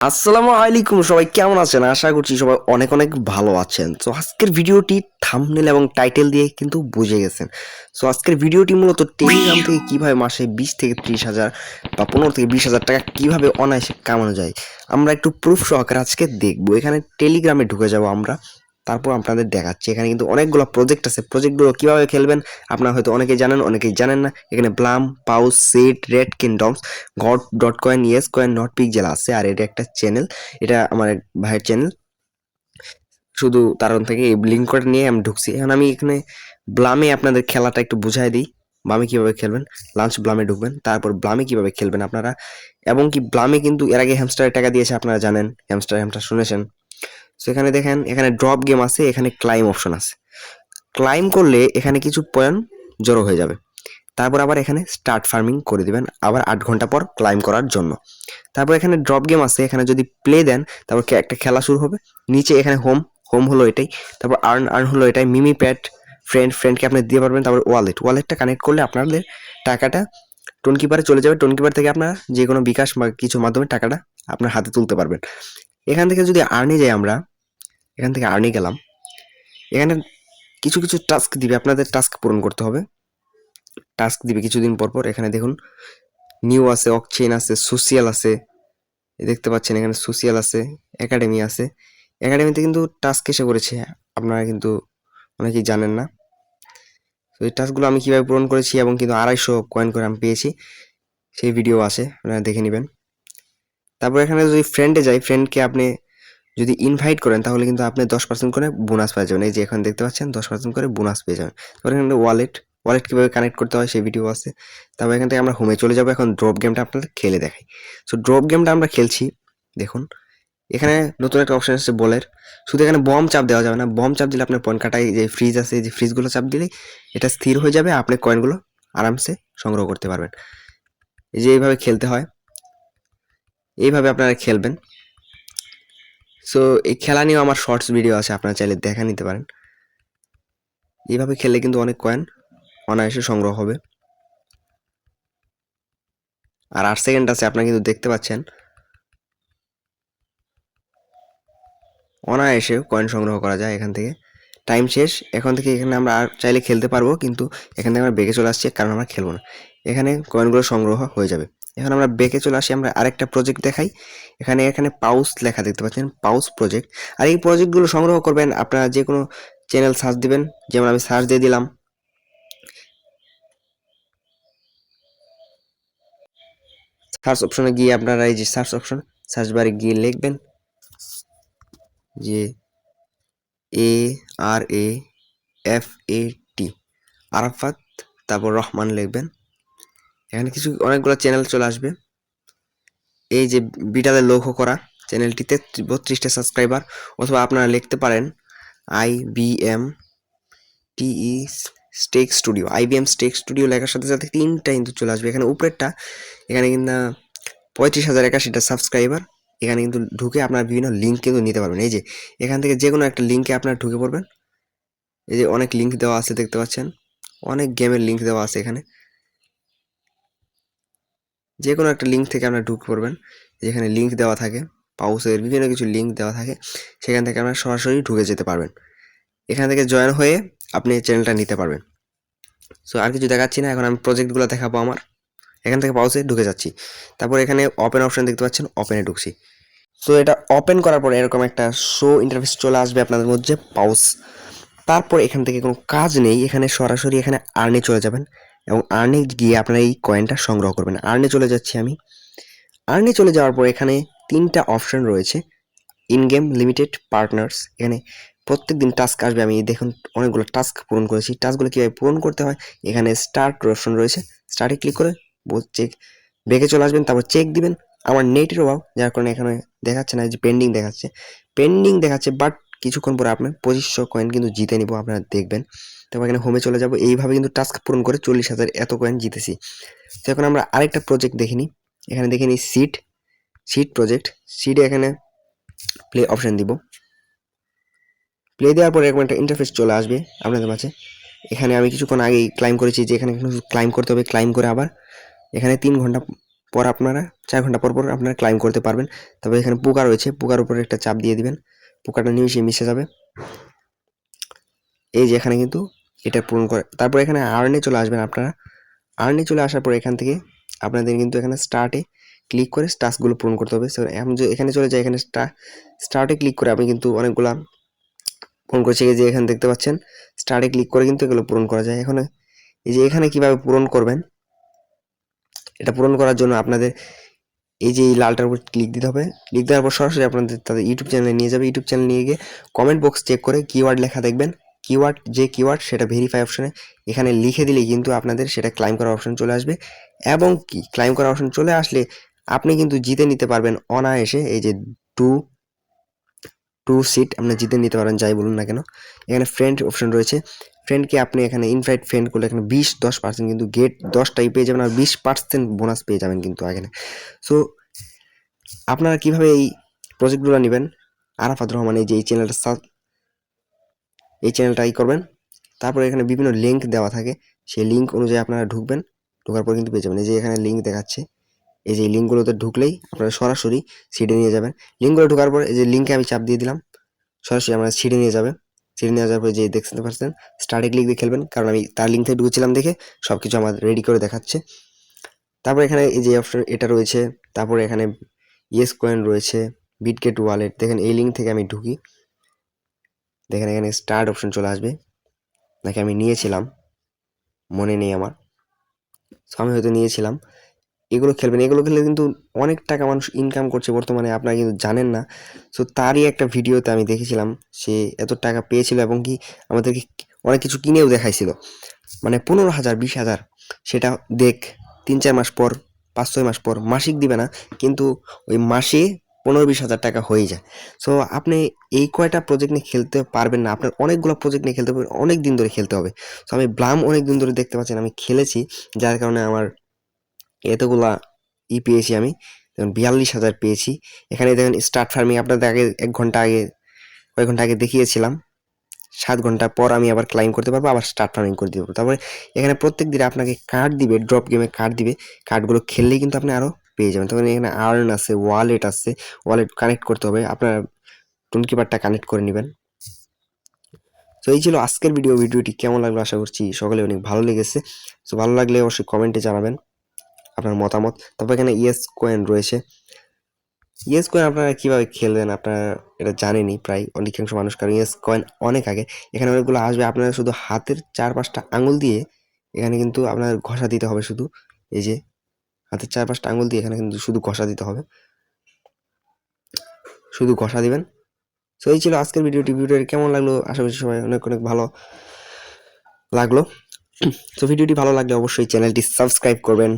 আসসালামু আলাইকুম, সবাই কেমন আছেন? আশা করছি সবাই অনেক অনেক ভালো আছেন। তো আজকের ভিডিওটি থাম্বনেল এবং টাইটেল দিয়ে কিন্তু বুঝে গেছেন। সো আজকের ভিডিওটি মূলত টেলিগ্রাম থেকে কিভাবে মাসে 20 থেকে 30 হাজার বা 15 থেকে 20 হাজার টাকা কিভাবে অনায়াসে কামানো যায় আমরা একটু প্রুফ সহকারে আজকে দেখবো। এখানে টেলিগ্রামে ঢুকে যাব আমরা, তারপর আপনাদের দেখাচ্ছি। এখানে কিন্তু অনেকগুলো প্রজেক্ট আছে। প্রজেক্টগুলো কিভাবে খেলবেন আপনারা হয়তো অনেকেই জানেন, অনেকেই জানেন না। এখানে Blum, pause, set, red kingdoms, god dot coin, yes coin, not pixel আছে। আর এটা একটা চ্যানেল, এটা আমার এক ভাইয়ের চ্যানেল। শুধু তার থেকে এই লিঙ্ক করে নিয়ে আমি ঢুকছি। এখন আমি এখানে ব্লামে আপনাদের খেলাটা একটু বুঝাই দিই। ব্লামে কিভাবে খেলবেন, লাঞ্চ ব্লামে ঢুকবেন, তারপর ব্লামে কিভাবে খেলবেন আপনারা। এবং কি ব্লামে কিন্তু এর আগে হ্যামস্টারের টাকা দিয়েছে, আপনারা জানেন, হ্যামস্টার হ্যামস্টার শুনেছেন। সো এখানে দেখেন, এখানে ড্রপ গেম আছে, এখানে ক্লাইম অপশন আছে। ক্লাইম করলে এখানে কিছু পয়েন্ট জড়ো হয়ে যাবে। তারপর আবার এখানে স্টার্ট ফার্মিং করে দিবেন আবার 8 ঘন্টা পর ক্লাইম করার জন্য। তারপর এখানে ড্রপ গেম আছে, এখানে যদি প্লে দেন তারপর একটা খেলা শুরু হবে। নিচে এখানে হোম, হোম হলো এটাই। তারপর আর্ন, আর্ন হলো এটাই। মিমি প্যাড, ফ্রেন্ডকে আপনি দিয়ে পারবেন। তারপর ওয়ালেটটা কানেক্ট করলে আপনাদের টাকাটা টোন কিপারে চলে যাবে। টোন কিপার থেকে আপনারা যে কোনো বিকাশ বা কিছু মাধ্যমে টাকাটা আপনার হাতে তুলতে পারবেন। এখান থেকে যদি আর্নে যাই আমরা, এখান থেকে আর্নে গেলাম। এখানে কিছু কিছু টাস্ক দিবে, আপনাদের টাস্ক পূরণ করতে হবে। টাস্ক দিবে কিছুদিন পর পর। এখানে দেখুন নিউ আছে, অকচেন আছে, সোশিয়াল আছে, দেখতে পাচ্ছেন এখানে সোশিয়াল আছে, একাডেমি আছে। একাডেমিতে কিন্তু টাস্ক এসে করেছে, আপনারা কিন্তু অনেকেই জানেন না। তো এই টাস্কগুলো আমি কিভাবে পূরণ করেছি এবং কিন্তু 250 কয়েন করে আমি পেয়েছি, সেই ভিডিও আছে, আপনারা দেখে নেবেন। তারপর এখানে যদি ফ্রেন্ডে যাই, ফ্রেন্ডকে আপনি যদি ইনভাইট করেন তাহলে কিন্তু আপনি 10% করে বোনাস পেয়ে যাবেন। এই যে এখন দেখতে পাচ্ছেন 10% করে বোনাস পেয়ে যাবেন। তারপর এখানে ওয়ালেট কিভাবে কানেক্ট করতে হয় সেই ভিডিও আছে। তারপর এখান থেকে আমরা হোমে চলে যাবো। এখন ড্রপ গেমটা আপনাদের খেলে দেখাই। সো ড্রপ গেমটা আমরা খেলছি, দেখুন এখানে নতুন একটা অপশন আসছে বলের। শুধু এখানে বম চাপ দেওয়া যাবে না, বম চাপ দিলে আপনার পয়েন্ট কাটায়। যে ফ্রিজ আছে, যে ফ্রিজগুলো চাপ দিলেই এটা স্থির হয়ে যাবে, আপনি কয়েনগুলো আরামসে সংগ্রহ করতে পারবেন। এই যে এইভাবে খেলতে হয়, এইভাবে আপনারা খেলবেন। সো এই খেলা নিয়েও আমার শর্টস ভিডিও আছে, আপনারা চাইলে দেখা নিতে পারেন। এইভাবে খেললে কিন্তু অনেক কয়েন অনায়াসে সংগ্রহ হবে। আর 8 সেকেন্ড আছে, আপনারা কিন্তু দেখতে পাচ্ছেন অনায়াসে কয়েন সংগ্রহ করা যায় এখান থেকে। টাইম শেষ, এখন থেকে এখানে আমরা আর চাইলে খেলতে পারবো, কিন্তু এখান থেকে আমরা বেঁকে চলে আসছি কারণ আমরা খেলবো না। এখানে কয়েনগুলো সংগ্রহ হয়ে যাবে। এখন আমরা বেঁকে চলে আসি, আমরা আরেকটা প্রজেক্ট দেখাই। এখানে এখানে পাউস লেখা দেখতে পাচ্ছেন, পাউস প্রজেক্ট। আর এই প্রজেক্টগুলো সংগ্রহ করবেন আপনারা যে কোনো চ্যানেল সার্চ দিবেন। যেমন আমি সার্চ দিয়ে দিলাম, সার্চ অপশনে গিয়ে আপনারা এই যে সার্চ অপশন, সার্চ বারে গিয়ে লিখবেন যে ARAFAT, আরাফাত, তারপর রহমান লিখবেন। এখানে কিছু অনেকগুলো চ্যানেল চলে আসবে। এই যে বিটালে লক্ষ্য করা চ্যানেলটিতে 32টা সাবস্ক্রাইবার। অথবা আপনারা লিখতে পারেন IBM TE stack studio. IBM stack studio লেখার সাথে সাথে 3টা কিন্তু চলে আসবে। এখানে উপরেরটা, এখানে কিন্তু 35,081টা সাবস্ক্রাইবার। এখানে কিন্তু ঢুকে আপনার বিভিন্ন লিঙ্ক কিন্তু নিতে পারবেন। এই যে এখান থেকে যে কোনো একটা লিঙ্কে আপনার ঢুকে পড়বেন। এই যে অনেক লিঙ্ক দেওয়া আছে, দেখতে পাচ্ছেন অনেক গেমের লিঙ্ক দেওয়া আছে এখানে। যে কোনো একটা লিঙ্ক থেকে আপনারা ঢুকে পড়বেন, যেখানে লিঙ্ক দেওয়া থাকে, পাউসের বিভিন্ন কিছু লিঙ্ক দেওয়া থাকে, সেখান থেকে আপনারা সরাসরি ঢুকে যেতে পারবেন। এখান থেকে জয়েন হয়ে আপনি চ্যানেলটা নিতে পারবেন। সো আর কিছু দেখাচ্ছি না, এখন আমি প্রজেক্টগুলো দেখাবো আমার। এখান থেকে পাউসে ঢুকে যাচ্ছি। তারপর এখানে ওপেন অপশন দেখতে পাচ্ছেন, ওপেনে ঢুকছি। সো এটা ওপেন করার পরে এরকম একটা শো ইন্টারফেস চলে আসবে আপনাদের মধ্যে, পাউস। তারপর এখান থেকে কোনো কাজ নেই, এখানে সরাসরি এখানে আর্নে চলে যাবেন এবং আর্নে গিয়ে আপনারা এই কয়েনটা সংগ্রহ করবেন। আর্নে চলে যাচ্ছি আমি। আর্নে চলে যাওয়ার পর এখানে 3টা অপশন রয়েছে, ইন গেম, লিমিটেড, পার্টনার্স। এখানে প্রত্যেক দিন টাস্ক আসবে। আমি দেখুন অনেকগুলো টাস্ক পূরণ করেছি। টাস্কগুলো কীভাবে পূরণ করতে হয়, এখানে স্টার্ট অপশন রয়েছে, স্টার্টে ক্লিক করে চেক ব্রেকে চলে আসবেন। তারপর চেক দিবেন। আমার নেটের অভাব যার কারণে এখানে দেখাচ্ছে না, যে পেন্ডিং দেখাচ্ছে, পেন্ডিং দেখাচ্ছে। বাট কিছুক্ষণ পরে আপনি 2500 কয়েন কিন্তু জিতে নিব, আপনারা দেখবেন। তারপর এখানে হোমে চলে যাব। এইভাবে কিন্তু টাস্ক পূরণ করে 40,000 এত কয়েন জিতেছি। তো এখন আমরা আরেকটা প্রজেক্ট দেখিনি। এখানে দেখে নিই সিড প্রজেক্ট। সিডে এখানে প্লে অপশন দিব। প্লে দেওয়ার পরে এরকম একটা ইন্টারফেস চলে আসবে আপনাদের মাঝে। এখানে আমি কিছুক্ষণ আগেই ক্লাইম করেছি, যে এখানে ক্লাইম করতে হবে। ক্লাইম করে আবার এখানে 3 ঘন্টা পর আপনারা 4 ঘন্টা পর আপনারা ক্লাইম করতে পারবেন। তবে এখানে পোকা রয়েছে, পোকার উপরে একটা চাপ দিয়ে দিবেন, পোকাটা নিমিশে মিশে যাবে। এই যে এখানে কিন্তু এটা পূরণ করে, তারপর এখানে আর্নে চলে আসবেন আপনারা। আর্নে চলে আসার পর এখান থেকে আপনাদের কিন্তু এখানে স্টার্টে ক্লিক করে টাস্কগুলো পূরণ করতে হবে। সো এখন যে এখানে চলে যায়, এখানে স্টার্টে ক্লিক করে আমি কিন্তু অনেকগুলা পূরণ করছি। এই যে এখানে দেখতে পাচ্ছেন স্টার্টে ক্লিক করে কিন্তু এগুলো পূরণ করা যায়। এখন এই যে এখানে কিভাবে পূরণ করবেন, এটা পূরণ করার জন্য আপনাদের এই যে এই লালটার উপর ক্লিক দিতে হবে। ক্লিক দেওয়ার পর সরাসরি আপনাদের তাদের ইউটিউব চ্যানেলে নিয়ে যাবে। ইউটিউব চ্যানেল নিয়ে গিয়ে কমেন্ট বক্স চেক করে কিওয়ার্ড লেখা দেখবেন। কিওয়ার্ড সেটা ভেরিফাই অপশনে এখানে লিখে দিলেই কিন্তু আপনাদের সেটা ক্লাইম করার অপশন চলে আসবে। এবং কি ক্লাইম করার অপশন চলে আসলে আপনি কিন্তু জিতে নিতে পারবেন অনায়াসে। এই যে টু সিট আপনি জিতে নিতে পারেন, যাই বলুন না কেন। এখানে ফ্রেন্ড অপশন রয়েছে, ফ্রেন্ডকে আপনি এখানে ইনভাইট ফ্রেন্ড করলে এখানে 10% কিন্তু গেট 10টাই পেয়ে যাবেন, আর 20% বোনাস পেয়ে যাবেন কিন্তু এখানে। সো আপনারা কিভাবে এই প্রজেক্টগুলো নেবেন, আরাফাত রহমান এই যে এই চ্যানেলটাই করবেন। তারপরে এখানে বিভিন্ন লিঙ্ক দেওয়া থাকে, সেই লিঙ্ক অনুযায়ী আপনারা ঢুকবেন, ঢোকার পর কিন্তু পেয়ে যাবেন। এই যে এখানে লিঙ্ক দেখাচ্ছে, এই যে লিঙ্কগুলোতে ঢুকলেই আপনারা সরাসরি সিটে নিয়ে যাবেন। লিঙ্কগুলো ঢোকার পর এই যে লিঙ্কে আমি চাপ দিয়ে দিলাম, সরাসরি আমরা সিটে নিয়ে যাবে। সিটে নিয়ে যাওয়ার পরে যে দেখতে পাচ্ছেন স্টার্টে ক্লিক দিয়ে খেলবেন, কারণ আমি তার লিঙ্ক থেকে ঢুকেছিলাম দেখে সবকিছু আমার রেডি করে দেখাচ্ছে। তারপর এখানে এই যে অপশন এটা রয়েছে, তারপরে এখানে ইয়েস কয়েন রয়েছে, বিটগেট ওয়ালেট। দেখেন এই লিঙ্ক থেকে আমি ঢুকি, দেখেন এখানে স্টার্ট অপশন চলে আসবে, নাকি আমি নিয়েছিলাম মনে নেই আমার, সো আমি হয়তো নিয়েছিলাম। এগুলো খেলবেন, এগুলো খেলে কিন্তু অনেক টাকা মানুষ ইনকাম করছে বর্তমানে, আপনারা কিন্তু জানেন না। সো তারই একটা ভিডিওতে আমি দেখেছিলাম সে এত টাকা পেয়েছিল এবং কি আমাদেরকে অনেক কিছু কিনেও দেখাইছিল, মানে 15,000 20,000। সেটা দেখ 3-4 মাস পর, 5-6 মাস পর, মাসিক দিবে না কিন্তু ওই মাসে 15-20 হাজার টাকা হয়ে যায়। সো আপনি এই কয়টা প্রজেক্ট নিয়ে খেলতে পারবেন না, আপনার অনেকগুলো প্রজেক্ট নিয়ে খেলতে হবে, অনেক দিন ধরে খেলতে হবে। সো আমি ব্লাম অনেক দিন ধরে দেখতে পাচ্ছেন আমি খেলেছি, যার কারণে আমার এতগুলা পেয়েছি আমি। যেমন 42,000 পেয়েছি। এখানে দেখেন স্টার্ট ফার্মিং আপনাদের আগে 1 ঘন্টা আগে, কয়েক ঘন্টা আগে দেখিয়েছিলাম। 7 ঘন্টা পর আমি আবার ক্লাইম করতে পারবো, আবার স্টার্ট ফার্মিং করে দিব। তারপরে এখানে প্রত্যেক দিনে আপনাকে কার্ড দিবে, ড্রপ গেমে কার্ড দিবে, কার্ডগুলো খেললেই কিন্তু আপনি আরো পেয়ে যাবেন। তখন এখানে আর্ন আছে, ওয়ালেট আছে, ওয়ালেট কানেক্ট করতে হবে, আপনার টোন কিপারটা কানেক্ট করে নেবেন। তো এই ছিল আজকের ভিডিওটি কেমন লাগলো, আশা করছি সকলে অনেক ভালো লেগেছে। তো ভালো লাগলে অবশ্যই কমেন্টে জানাবেন আপনার মতামত। তারপর এখানে ইয়েস কয়েন রয়েছে, ইয়েস কয়েন আপনারা কিভাবে খেলবেন আপনারা এটা জানেনই প্রায় অধিকাংশ মানুষ, কারণ ইয়েস কয়েন অনেক আগে এখানে অনেকগুলো আসবে। আপনারা শুধু হাতের 4-5টা আঙুল দিয়ে এখানে কিন্তু আপনার ঘষা দিতে হবে, শুধু এই যে হাতের 4-5টা আঙুল দিয়ে এখানে কিন্তু শুধু ঘষা দিতে হবে, শুধু ঘষা দিবেন। তো এই ছিল আজকের ভিডিওটি কেমন লাগলো, আশা করছি সবাই অনেক অনেক ভালো লাগলো। তো ভিডিওটি ভালো লাগলে অবশ্যই চ্যানেলটি সাবস্ক্রাইব করবেন।